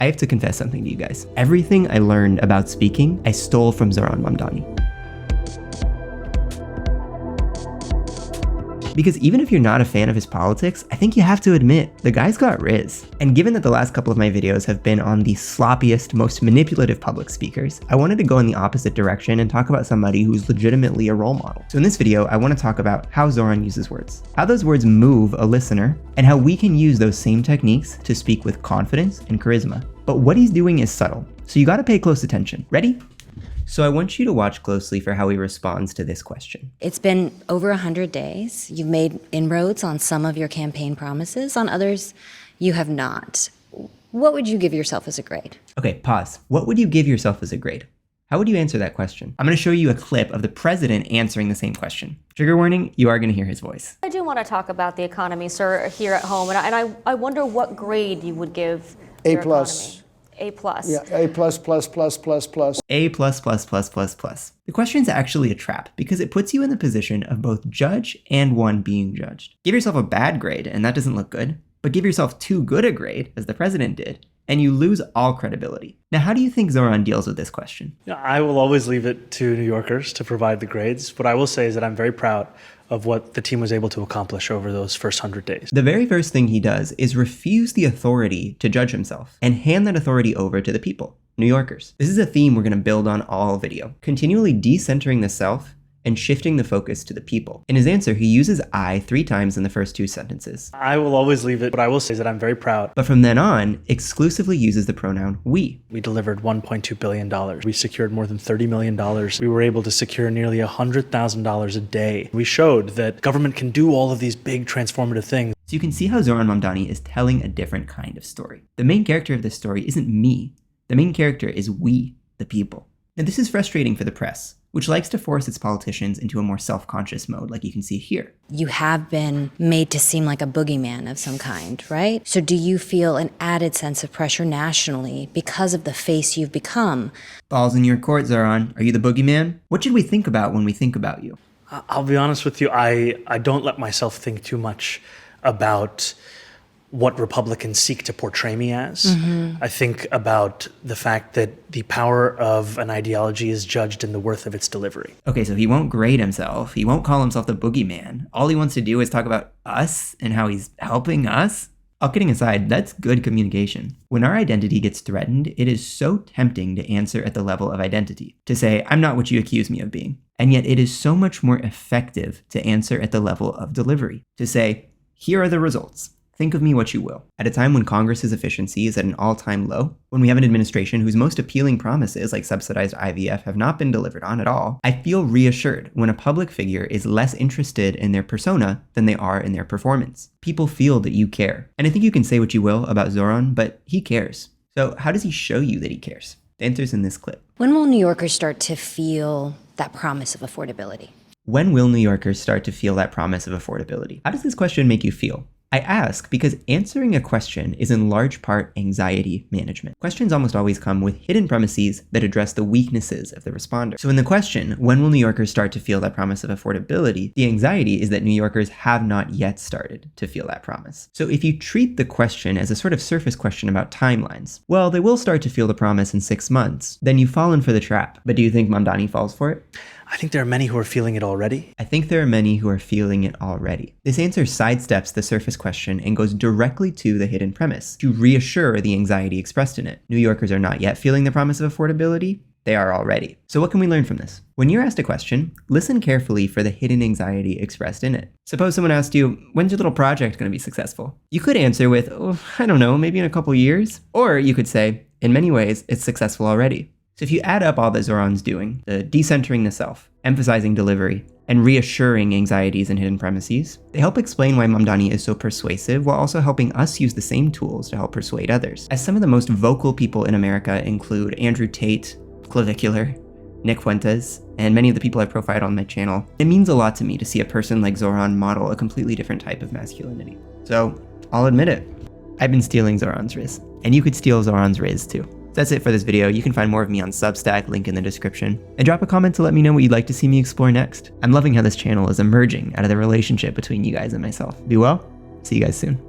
I have to confess something to you guys. Everything I learned about speaking, I stole from Zohran Mamdani. Because even if you're not a fan of his politics, I think you have to admit, the guy's got rizz. And given that the last couple of my videos have been on the sloppiest, most manipulative public speakers, I wanted to go in the opposite direction and talk about somebody who's legitimately a role model. So in this video, I want to talk about how Zohran uses words, how those words move a listener, and how we can use those same techniques to speak with confidence and charisma. But what he's doing is subtle, so you gotta pay close attention. Ready? So I want you to watch closely for how he responds to this question. It's been over 100 days. You've made inroads on some of your campaign promises. On others, you have not. What would you give yourself as a grade? Okay, pause. What would you give yourself as a grade? How would you answer that question? I'm gonna show you a clip of the president answering the same question. Trigger warning, you are gonna hear his voice. I do want to talk about the economy, sir, here at home. And I wonder what grade you would give A+. your economy. A+. Yeah, A++++++. A++++++. The question's actually a trap because it puts you in the position of both judge and one being judged. Give yourself a bad grade and that doesn't look good, but give yourself too good a grade, as the president did, and you lose all credibility. Now, how do you think Zohran deals with this question? I will always leave it to New Yorkers to provide the grades. What I will say is that I'm very proud of what the team was able to accomplish over those first 100 days. The very first thing he does is refuse the authority to judge himself and hand that authority over to the people, New Yorkers. This is a theme we're gonna build on all video, continually decentering the self and shifting the focus to the people. In his answer, he uses I 3 times in the first 2 sentences. I will always leave it. What I will say is that I'm very proud. But from then on, exclusively uses the pronoun we. We delivered $1.2 billion. We secured more than $30 million. We were able to secure nearly $100,000 a day. We showed that government can do all of these big transformative things. So you can see how Zohran Mamdani is telling a different kind of story. The main character of this story isn't me. The main character is we, the people. And this is frustrating for the press, which likes to force its politicians into a more self-conscious mode, like you can see here. You have been made to seem like a boogeyman of some kind, right? So do you feel an added sense of pressure nationally because of the face you've become? Ball's in your court, Zohran. Are you the boogeyman? What should we think about when we think about you? I'll be honest with you, I don't let myself think too much about what Republicans seek to portray me as. I think about the fact that the power of an ideology is judged in the worth of its delivery. Okay, so he won't grade himself. He won't call himself the boogeyman. All he wants to do is talk about us and how he's helping us. All kidding aside, that's good communication. When our identity gets threatened, it is so tempting to answer at the level of identity, to say, I'm not what you accuse me of being. And yet it is so much more effective to answer at the level of delivery, to say, here are the results. Think of me what you will. At a time when Congress's efficiency is at an all-time low, when we have an administration whose most appealing promises like subsidized IVF have not been delivered on at all, I feel reassured when a public figure is less interested in their persona than they are in their performance. People feel that you care. And I think you can say what you will about Zohran, but he cares. So how does he show you that he cares? The answer's in this clip. When will New Yorkers start to feel that promise of affordability? When will New Yorkers start to feel that promise of affordability? How does this question make you feel? I ask because answering a question is in large part anxiety management. Questions almost always come with hidden premises that address the weaknesses of the responder. So in the question, when will New Yorkers start to feel that promise of affordability, the anxiety is that New Yorkers have not yet started to feel that promise. So if you treat the question as a sort of surface question about timelines, well, they will start to feel the promise in 6 months, then you've fallen for the trap. But do you think Mamdani falls for it? I think there are many who are feeling it already. I think there are many who are feeling it already. This answer sidesteps the surface question and goes directly to the hidden premise, to reassure the anxiety expressed in it. New Yorkers are not yet feeling the promise of affordability. They are already. So what can we learn from this? When you're asked a question, listen carefully for the hidden anxiety expressed in it. Suppose someone asked you, when's your little project going to be successful? You could answer with, oh, I don't know, maybe in a couple years. Or you could say, in many ways, it's successful already. So if you add up all that Zohran's doing, the decentering the self, emphasizing delivery, and reassuring anxieties and hidden premises, they help explain why Mamdani is so persuasive while also helping us use the same tools to help persuade others. As some of the most vocal people in America include Andrew Tate, Clavicular, Nick Fuentes, and many of the people I profiled on my channel, it means a lot to me to see a person like Zohran model a completely different type of masculinity. So I'll admit it, I've been stealing Zohran's rizz, and you could steal Zohran's rizz too. That's it for this video. You can find more of me on Substack, link in the description. And drop a comment to let me know what you'd like to see me explore next. I'm loving how this channel is emerging out of the relationship between you guys and myself. Be well. See you guys soon.